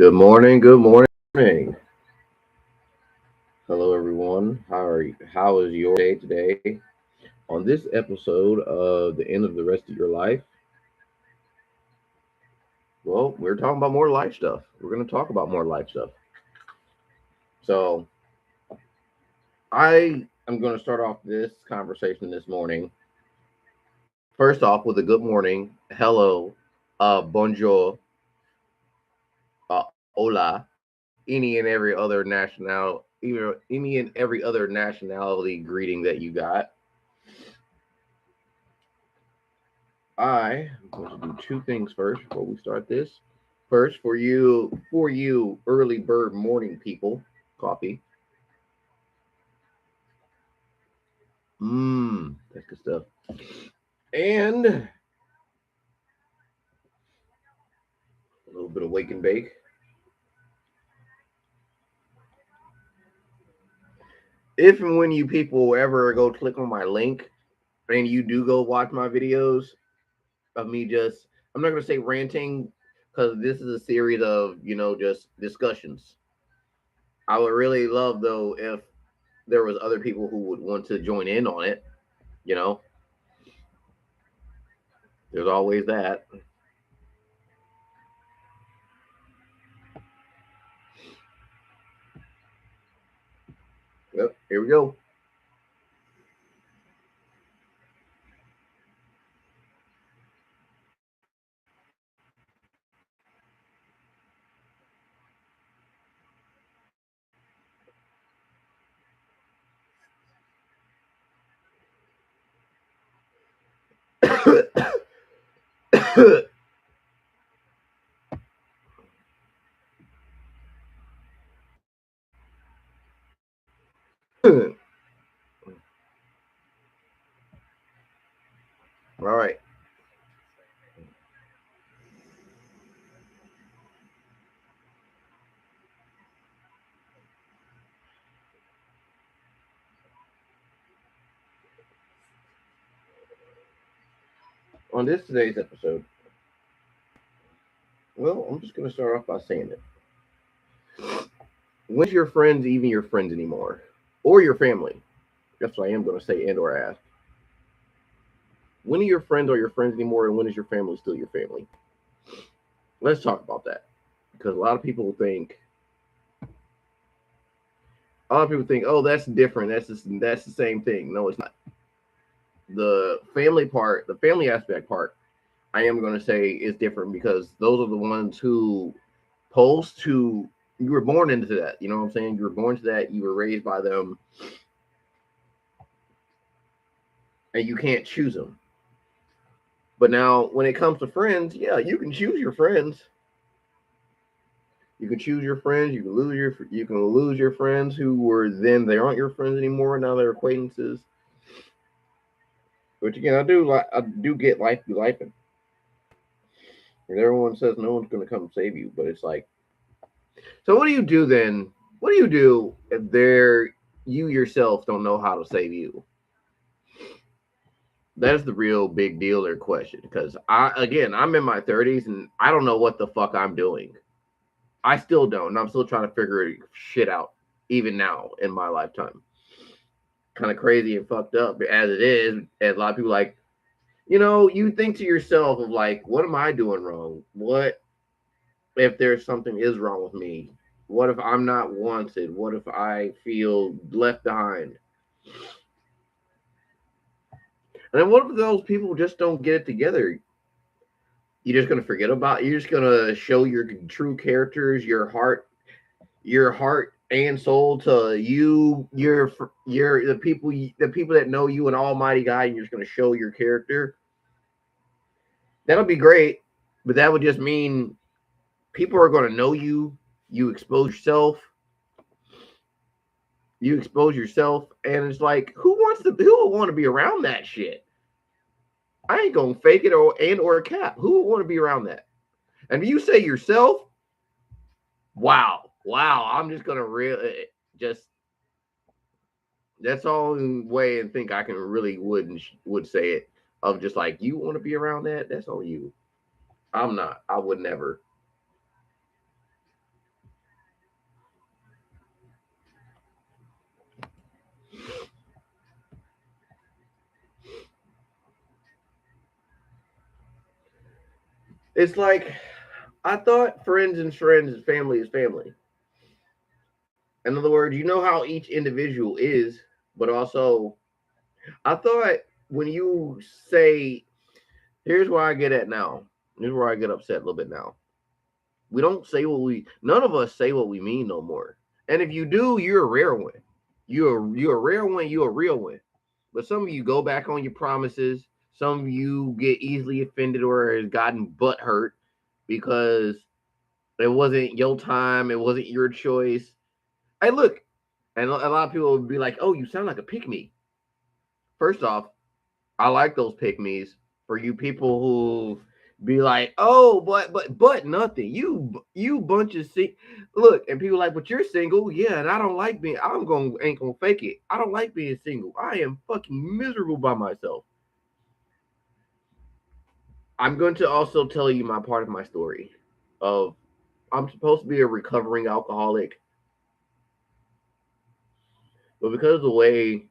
Good morning. Good morning. Hello, everyone. How are you? How is your day today? On this episode of the end of the rest of your life, well, we're talking about more life stuff. We're going to talk about more life stuff. So, I am going to start off this conversation this morning. First off, with a good morning, hello, bonjour, hola, any and every other any and every other nationality greeting that you got. I am going to do two things first before we start this. First, for you early bird morning people, coffee. That's good stuff. And a little bit of wake and bake. If and when you people ever go click on my link and you do go watch my videos of me just, I'm not going to say ranting because this is a series of, just discussions. I would really love though if there was other people who would want to join in on it, you know. There's always that. Yep, here we go. All right. On this today's episode, well, I'm just going to start off by saying it. When's your friends even your friends anymore? Or your family? That's what I am going to say and or ask. When are your friends or your friends anymore, and when is your family still your family? Let's talk about that. Because a lot of people think, oh, that's different. That's the same thing. No, it's not. The family part, the family aspect part, I am going to say is different because those are the ones who post to you were born into that. You know what I'm saying? You were born to that. You were raised by them, and you can't choose them. But now, when it comes to friends, yeah, you can choose your friends. You can choose your friends. You can lose your friends who were then they aren't your friends anymore. Now they're acquaintances. Which again, I do get life be life, and everyone says no one's going to come save you, but it's like, so what do you do then? What do you do if you yourself don't know how to save you? That's the real big deal or question. Because I'm in my 30s and I don't know what the fuck I'm doing. I still don't. And I'm still trying to figure shit out, even now in my lifetime. Kind of crazy and fucked up as it is. And a lot of people like, you think to yourself of like, what am I doing wrong? What if there's something is wrong with me? What if I'm not wanted? What if I feel left behind? And then what if those people just don't get it together? You're just gonna forget about. You're just gonna show your true characters, your heart and soul to your the people that know you and Almighty God. And you're just gonna show your character. That'll be great, but that would just mean people are gonna know you. You expose yourself. You expose yourself, and it's like, who would want to be around that shit? I ain't gonna fake it or cap. Who would want to be around that? And if you say yourself, wow, I'm just gonna really just that's all in way and think I can really would say it of just like you want to be around that. That's on you. I'm not. I would never. It's like I thought friends and friends and family is family. In other words, you know how each individual is, but also I thought when you say, here's where I get at now. Here's where I get upset a little bit now. We don't say none of us say what we mean no more. And if you do, you're a rare one. You're a rare one, you're a real one. But some of you go back on your promises. Some of you get easily offended or has gotten butt hurt because it wasn't your time, it wasn't your choice. Hey, look, and a lot of people would be like, "Oh, you sound like a pick me." First off, I like those pick me's for you people who be like, "Oh, but nothing." You bunch of look, and people like, "But you're single." Yeah, and I don't like being. Ain't gonna fake it. I don't like being single. I am fucking miserable by myself. I'm going to also tell you my part of my story. Of I'm supposed to be a recovering alcoholic, but because of the way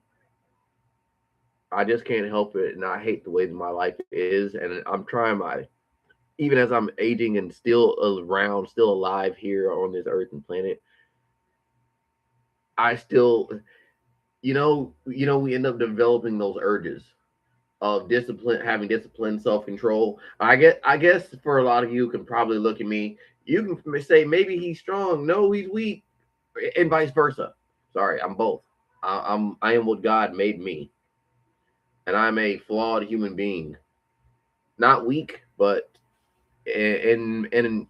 I just can't help it, and I hate the way that my life is, and I'm trying my even as I'm aging and still around, still alive here on this earth and planet, I still, we end up developing those urges of discipline, having discipline, self control. I guess for a lot of you can probably look at me. You can say maybe he's strong, no, he's weak, and vice versa. Sorry, I'm both. I am what God made me, and I'm a flawed human being. Not weak, but in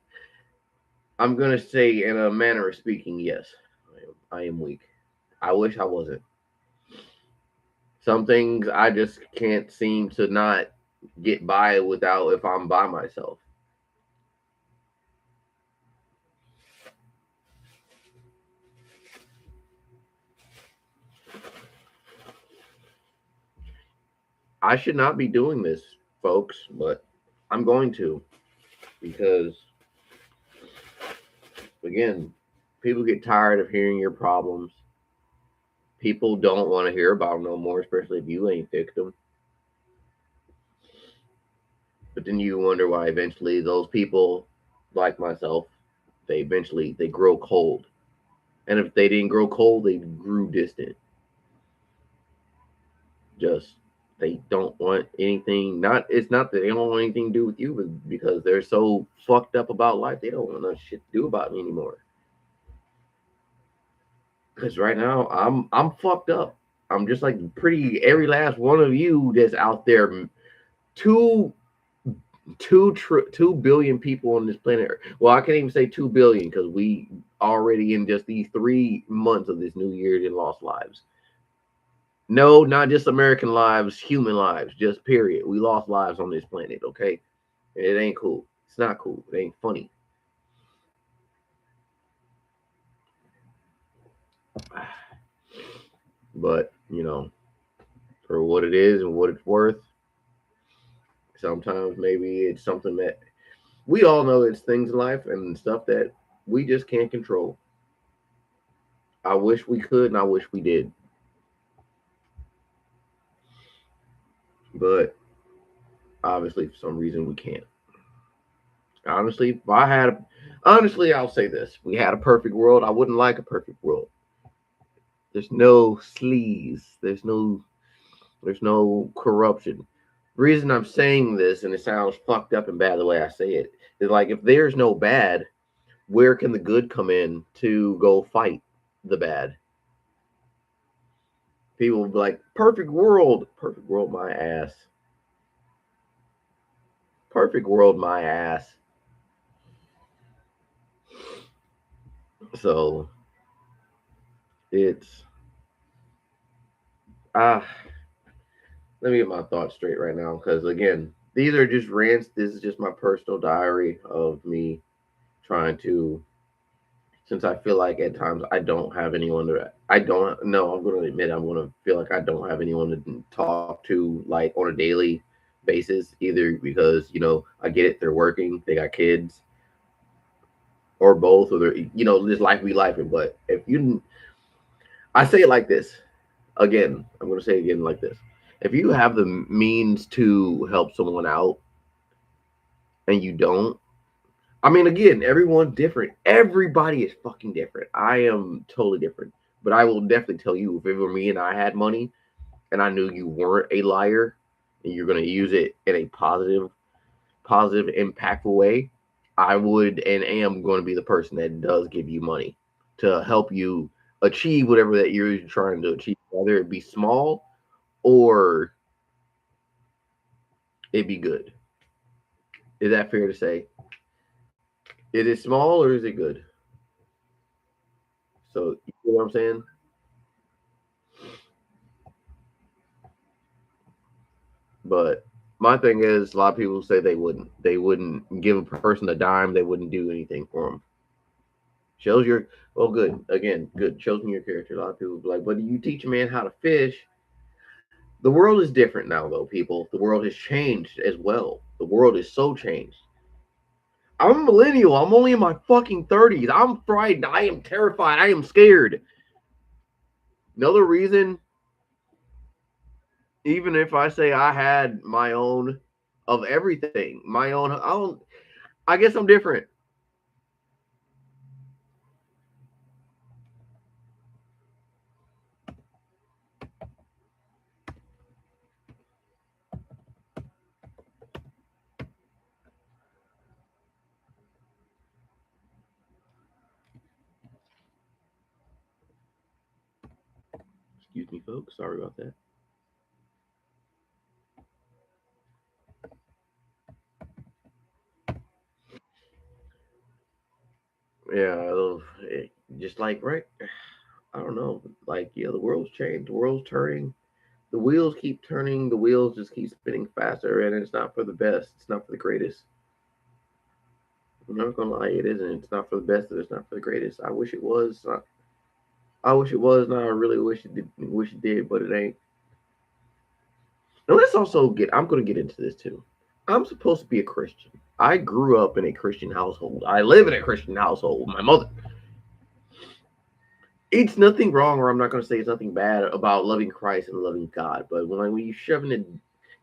I'm gonna say in a manner of speaking, yes, I am weak. I wish I wasn't. Some things I just can't seem to not get by without if I'm by myself. I should not be doing this, folks, but I'm going to because again, people get tired of hearing your problems. People don't want to hear about them no more, especially if you ain't fixed them. But then you wonder why eventually those people, like myself, they grow cold. And if they didn't grow cold, they grew distant. Just they don't want anything. Not it's not that they don't want anything to do with you, but because they're so fucked up about life, they don't want no shit to do about me anymore. Because right now I'm fucked up. I'm just like pretty every last one of you that's out there. Two 2 billion people on this planet. Well, I can't even say 2 billion because we already in just these 3 months of this new year then lost lives. No, not just American lives, human lives, just period. We lost lives on this planet, okay? And it ain't cool. It's not cool. It ain't funny. But, for what it is and what it's worth, sometimes maybe it's something that we all know it's things in life and stuff that we just can't control. I wish we could and I wish we did. But obviously, for some reason, we can't. Honestly, if I had, honestly, I'll say this: we had a perfect world. I wouldn't like a perfect world. There's no sleaze. There's no corruption. The reason I'm saying this, and it sounds fucked up and bad the way I say it, is like if there's no bad, where can the good come in to go fight the bad? People will be like, perfect world, my ass, perfect world, my ass. So it's ah. Let me get my thoughts straight right now, because again, these are just rants. This is just my personal diary of me trying to. Since I feel like at times I don't have anyone to. I don't know. I'm going to admit I'm going to feel like I don't have anyone to talk to like on a daily basis, either because I get it, they're working, they got kids, or both, or they're just life be life. But if you, I say it like this again. I'm going to say it again like this: if you have the means to help someone out and you don't. I mean, again, everyone's different. Everybody is fucking different. I am totally different. But I will definitely tell you, if it were me and I had money and I knew you weren't a liar and you're going to use it in a positive, impactful way, I would and am going to be the person that does give you money to help you achieve whatever that you're trying to achieve, whether it be small or it be good. Is that fair to say? Is it small or is it good? So you know what I'm saying? But my thing is, a lot of people say they wouldn't. They wouldn't give a person a dime. They wouldn't do anything for them. Shows your well, good again, good. Shows me your character. A lot of people be like, "But you teach a man how to fish." The world is different now, though, people. The world has changed as well. The world is so changed. I'm a millennial. I'm only in my fucking 30s. I'm frightened. I am terrified. I am scared. Another reason, even if I say I had my own of everything, my own, I guess I'm different. Excuse me, folks. Sorry about that. Yeah, just like right. I don't know. Like yeah, the world's changed. The world's turning. The wheels keep turning. The wheels just keep spinning faster, and it's not for the best. It's not for the greatest. I'm not gonna lie, it isn't. It's not for the best, and it's not for the greatest. I wish it was. I wish it was. Now I really wish it did. Wish it did, but it ain't. And let's also get. I'm gonna get into this too. I'm supposed to be a Christian. I grew up in a Christian household. I live in a Christian household. My mother. It's nothing wrong, or I'm not going to say it's nothing bad about loving Christ and loving God. But when you shove it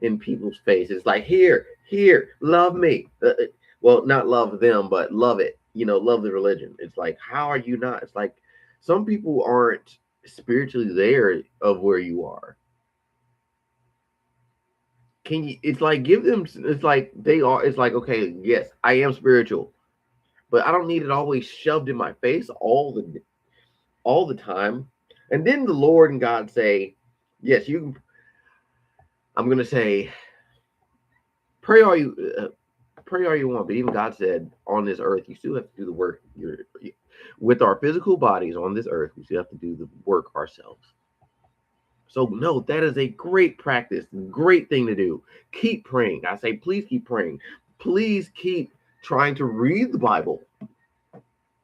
in people's face, it's like here, love me. Well, not love them, but love it. Love the religion. It's like how are you not? It's like some people aren't spiritually there of where you are. Can you? It's like give them. It's like they are. It's like okay, yes, I am spiritual, but I don't need it always shoved in my face all the time. And then the Lord and God say, yes, you. I'm gonna say, pray all you want, but even God said, on this earth, you still have to do the work. With our physical bodies on this earth, we still have to do the work ourselves. So no, that is a great practice, great thing to do. Keep praying. I say, please keep praying. Please keep trying to read the Bible.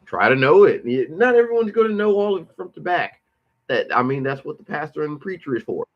Try to know it. Not everyone's going to know all of it from the back. That's what the pastor and the preacher is for.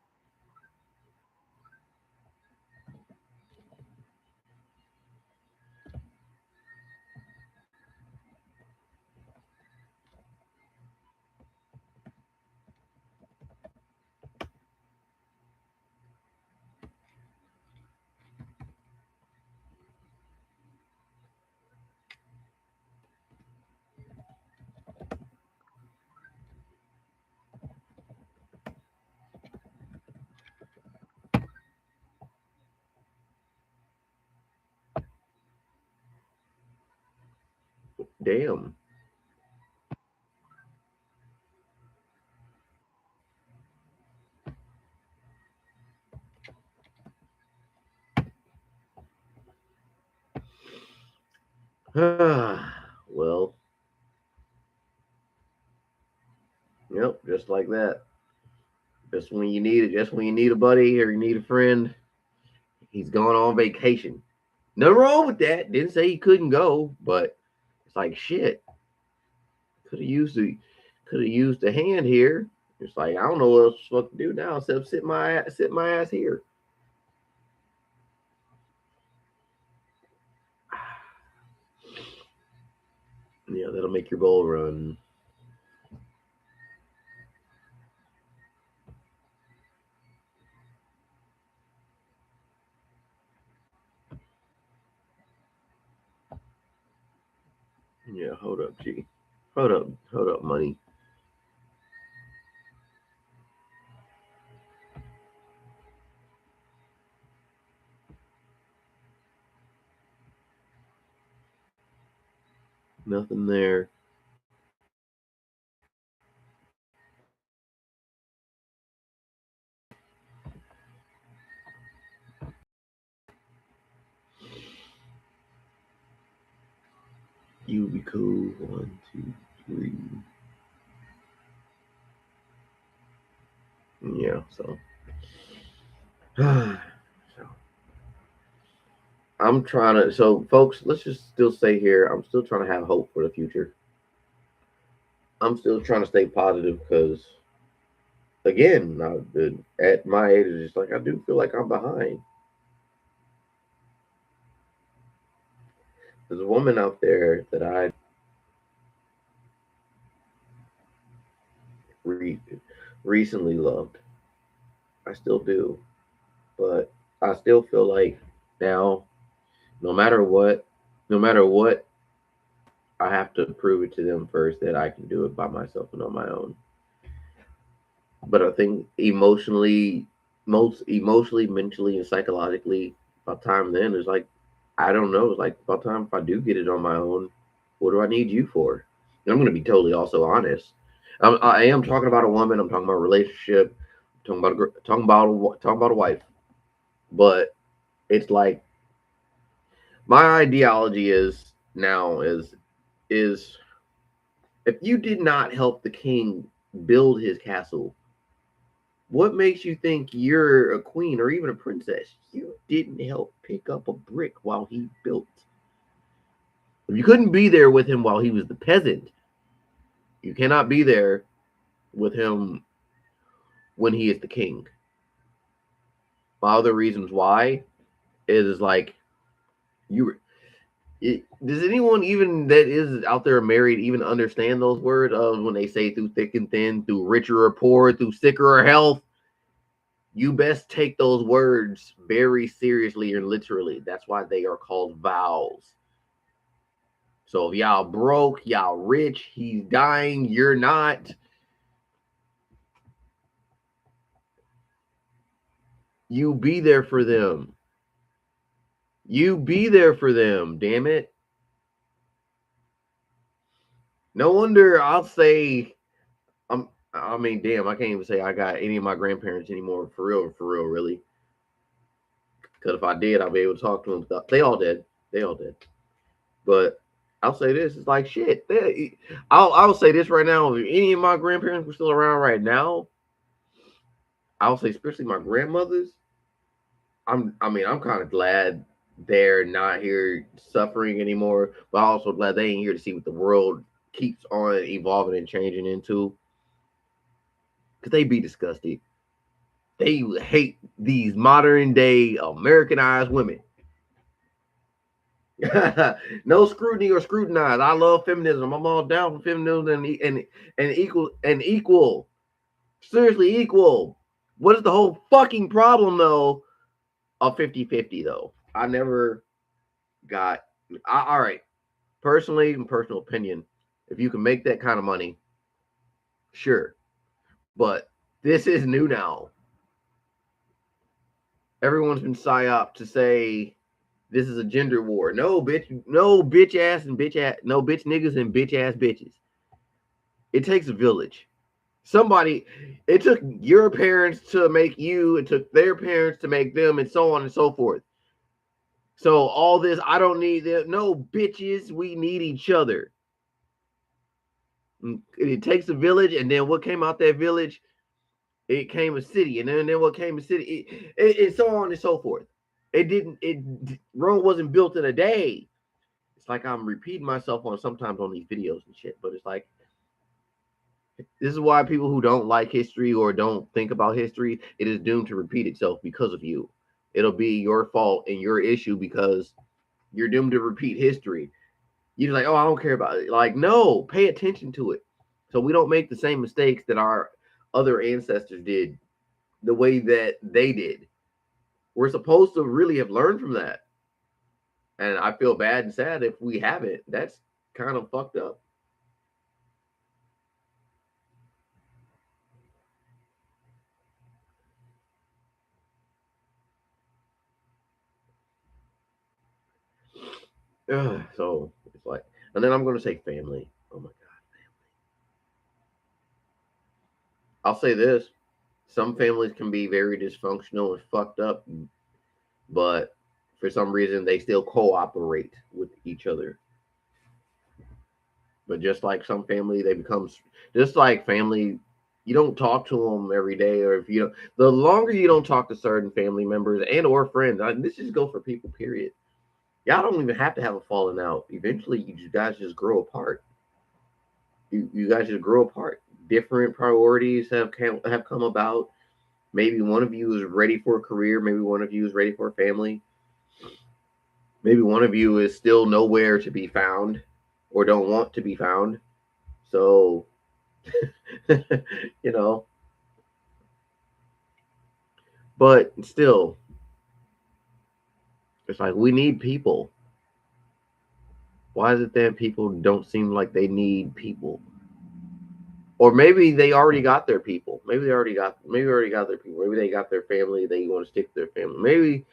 Damn. Well, yep, just like that. Just when you need it, just when you need a buddy or you need a friend, he's going on vacation. Nothing wrong with that. Didn't say he couldn't go, but it's like shit. Could have used a hand here. It's like I don't know what else to do now except sit my ass here. Yeah, that'll make your bowl run. Hold up, G. Hold up, money. Nothing there. You be cool. 1, 2, 3. Yeah, so. So I'm trying to. So, folks, let's just still stay here. I'm still trying to have hope for the future. I'm still trying to stay positive because, again, at my age, it's just like I do feel like I'm behind. There's a woman out there that I re- recently loved. I still do, but I still feel like now, no matter what, no matter what, I have to prove it to them first that I can do it by myself and on my own. But I think most emotionally, mentally, and psychologically, by the time then, it's like I don't know. It's like by the time if I do get it on my own, what do I need you for? And I'm going to be totally also honest. I am talking about a woman. I'm talking about a relationship. Talking about a wife. But it's like my ideology is if you did not help the king build his castle, what makes you think you're a queen or even a princess? You didn't help pick up a brick while he built. If you couldn't be there with him while he was the peasant, you cannot be there with him when he is the king. My other reasons why is like you. Does anyone even that is out there married even understand those words of when they say through thick and thin, through richer or poor, through sicker or health? You best take those words very seriously and literally. That's why they are called vows. So if y'all broke, y'all rich, he's dying, you're not. You be there for them. You be there for them, damn it. No wonder I'll say I mean, damn, I can't even say I got any of my grandparents anymore for real, really. Because if I did, I'd be able to talk to them. They all dead. They all dead. But I'll say this: it's like shit. I'll say this right now. If any of my grandparents were still around right now, I'll say especially my grandmothers. I'm kind of glad they're not here suffering anymore, but I'm also glad they ain't here to see what the world keeps on evolving and changing into. Because they be disgusted. They hate these modern day Americanized women. No scrutiny or scrutinize. I love feminism. I'm all down for feminism and equal. Seriously, equal. What is the whole fucking problem though of 50-50 though? I never got all right. Personally, in personal opinion, if you can make that kind of money, sure. But this is new now. Everyone's been psyop to say this is a gender war. No, bitch, no bitch ass and bitch ass, no bitch niggas and bitch ass bitches. It takes a village. Somebody, it took your parents to make you, it took their parents to make them, and so on and so forth. So all this, I don't need them. No, bitches, we need each other. It takes a village, and then what came out that village? It came a city, and then what came a city, and so on and so forth. It didn't. Rome wasn't built in a day. It's like I'm repeating myself on sometimes on these videos and shit, but it's like this is why people who don't like history or don't think about history, it is doomed to repeat itself because of you. It'll be your fault and your issue because you're doomed to repeat history. You're like, oh, I don't care about it. Like, no, pay attention to it. So we don't make the same mistakes that our other ancestors did the way that they did. We're supposed to really have learned from that. And I feel bad and sad if we haven't. That's kind of fucked up. So it's like, and then I'm going to say family. Oh my God. I'll say this. Some families can be very dysfunctional and fucked up, but for some reason they still cooperate with each other. But just like some family, they become just like family. You don't talk to them every day, or if you don't, the longer you don't talk to certain family members and or friends, this just go for people. Period. Y'all don't even have to have a falling out. Eventually, you guys just grow apart. You guys just grow apart. Different priorities have come about. Maybe one of you is ready for a career. Maybe one of you is ready for a family. Maybe one of you is still nowhere to be found or don't want to be found. So, you know, but still, it's like we need people. Why is it that people don't seem like they need people? Or maybe they already got their people. Maybe they already got their people. Maybe they got their family. They want to stick to their family. Maybe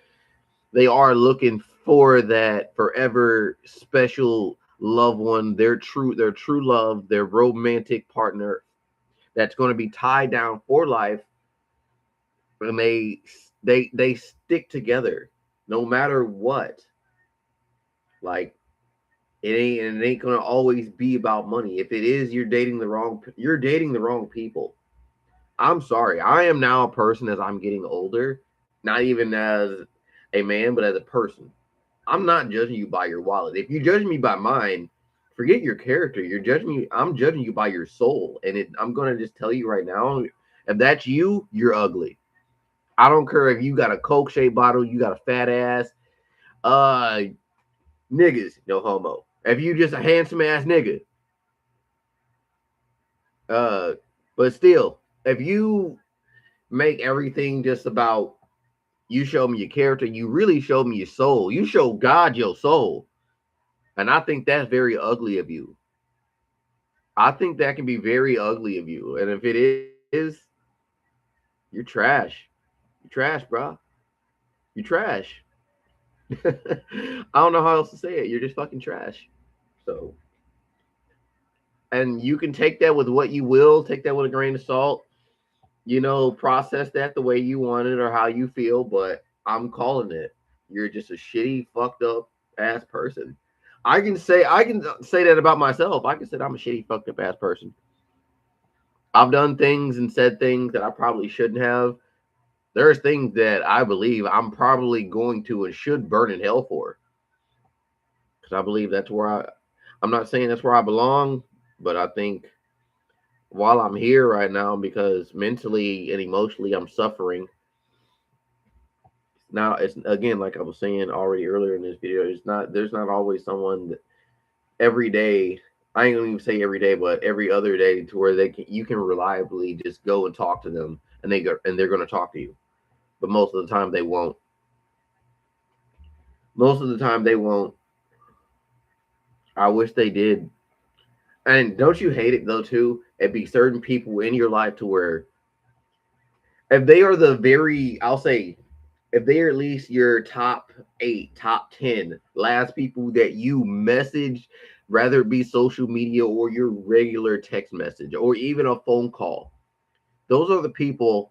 they are looking for that forever special loved one, their true love, their romantic partner that's going to be tied down for life, and they stick together no matter what. Like it ain't gonna always be about money. If it is, you're dating the wrong people. I'm sorry. I am now a person as I'm getting older, not even as a man, but as a person. I'm not judging you by your wallet. If you judge me by mine, forget your character. You're judging me. I'm judging you by your soul. And I'm gonna just tell you right now, if that's you, you're ugly. I don't care if you got a Coke shaped bottle, you got a fat ass. Uh, niggas, no homo. If you just a handsome ass nigga, uh, but still, if you make everything just about you show me your character, you really show me your soul. You show God your soul. And I think that's very ugly of you. I think that can be very ugly of you. And if it is, you're trash. You're trash, bro. You're trash. I don't know how else to say it. You're just fucking trash. So, and you can take that with what you will, take that with a grain of salt, process that the way you want it or how you feel, but I'm calling it. You're just a shitty, fucked up ass person. I can say that about myself. I can say I'm a shitty, fucked up ass person. I've done things and said things that I probably shouldn't have. There's things that I believe I'm probably going to and should burn in hell for. Because I believe that's where I'm not saying that's where I belong, but I think while I'm here right now, because mentally and emotionally I'm suffering. Now it's again, like I was saying already earlier in this video, there's not always someone that every day, I ain't gonna even say every day, but every other day, to where you can reliably just go and talk to them, and they're gonna talk to you. But most of the time they won't. Most of the time they won't. I wish they did. And don't you hate it though too? It'd be certain people in your life to where if they are I'll say, if they are at least your top 8, top 10 last people that you message, rather it be social media or your regular text message or even a phone call, those are the people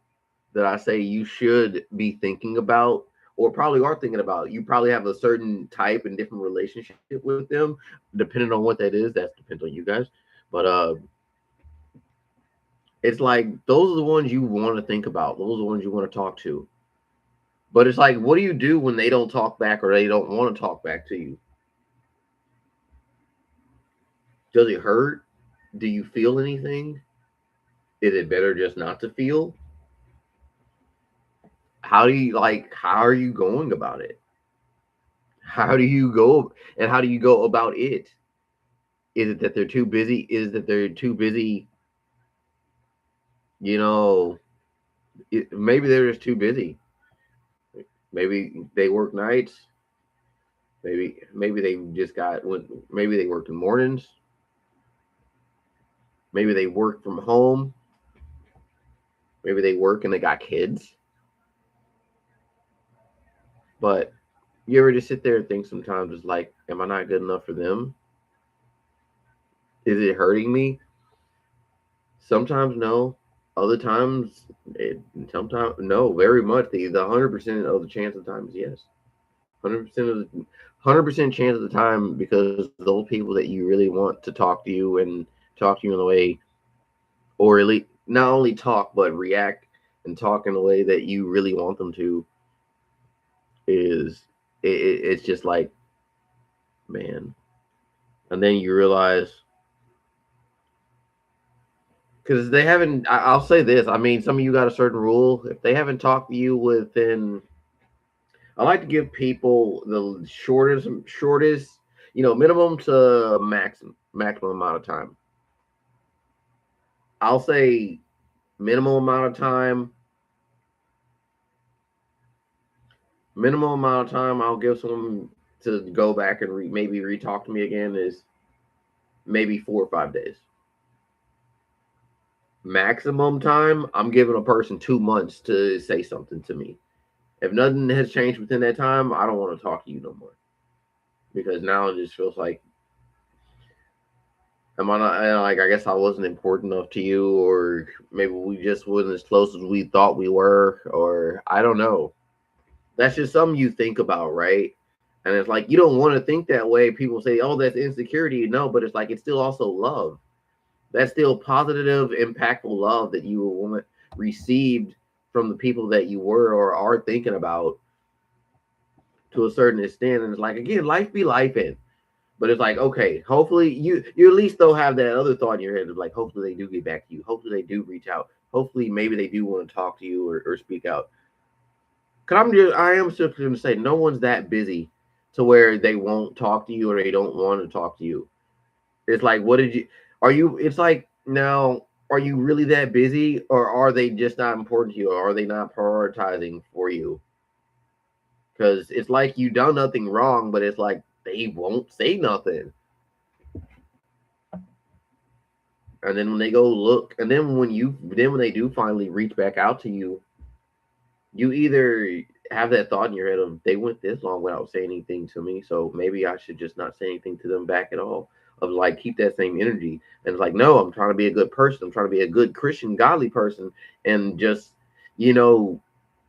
that I say you should be thinking about or probably are thinking about. You probably have a certain type and different relationship with them, depending on what that is. That depends on you guys. But it's like those are the ones you want to think about. Those are the ones you want to talk to. But it's like, what do you do when they don't talk back or they don't want to talk back to you? Does it hurt? Do you feel anything? Is it better just not to feel? How are you going about it? How do you go about it? Is it that they're too busy? Is that they're too busy? You know, maybe they're just too busy. Maybe they work nights. Maybe they just got maybe they worked in mornings. Maybe they work from home. Maybe they work and they got kids. But you ever just sit there and think sometimes it's like, am I not good enough for them? Is it hurting me? Sometimes no. Other times, sometimes no. Very much the 100% of the chance of the time is yes. 100% of the 100% chance of the time, because those people that you really want to talk to you and talk to you in a way, or at least not only talk but react and talk in a way that you really want them to, is it's just like, man. And then you realize, because they haven't. I'll say this. I mean, some of you got a certain rule. If they haven't talked to you within, I like to give people the shortest, minimum to maximum amount of time. I'll say minimum amount of time. Minimum amount of time I'll give someone to go back and maybe re-talk to me again is maybe 4 or 5 days. Maximum time, I'm giving a person 2 months to say something to me. If nothing has changed within that time, I don't want to talk to you no more, because now it just feels like, am I not, like, I guess I wasn't important enough to you, or maybe we just wasn't as close as we thought we were, or I don't know. That's just something you think about, right? And it's like, you don't want to think that way. People say, oh, that's insecurity. No, but it's like, it's still also love. That's still positive, impactful love that you want received from the people that you were or are thinking about, to a certain extent. And it's like, again, life be life in. But it's like, okay, hopefully you at least though have that other thought in your head of like, hopefully they do get back to you. Hopefully they do reach out. Hopefully maybe they do want to talk to you, or speak out. Cause I am still going to say, no one's that busy to where they won't talk to you or they don't want to talk to you. It's like, what did you? Are you? It's like, now, are you really that busy, or are they just not important to you, or are they not prioritizing for you? Because it's like you done nothing wrong, but it's like they won't say nothing. And then when they go look, and then when they do finally reach back out to you, you either have that thought in your head of, they went this long without saying anything to me, so maybe I should just not say anything to them back at all. Of like, keep that same energy. And it's like, no, I'm trying to be a good person. I'm trying to be a good Christian, godly person, and just, you know,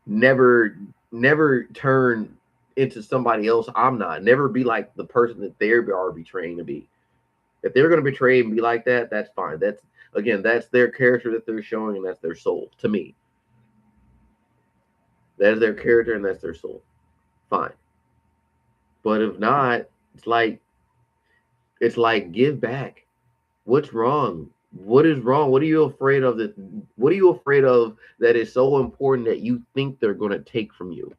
never, never turn into somebody else I'm not. Never be like the person that they are betraying to be. If they're going to betray and be like that, that's fine. That's, again, that's their character that they're showing, and that's their soul. To me, that is their character and that's their soul. Fine. But if not, it's like, give back. What's wrong? What is wrong? What are you afraid of that? What are you afraid of that is so important that you think they're going to take from you?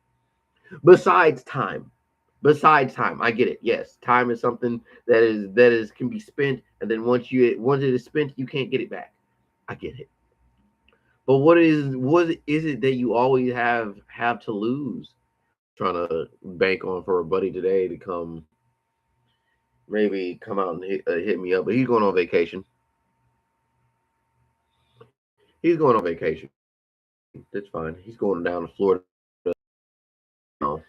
Besides time. Besides time, I get it. Yes, time is something that is can be spent, and then once it is spent, you can't get it back. I get it. But what is it that you always have to lose? Trying to bank on for a buddy today to come, maybe come out and hit me up. But he's going on vacation. He's going on vacation. That's fine. He's going down to Florida now.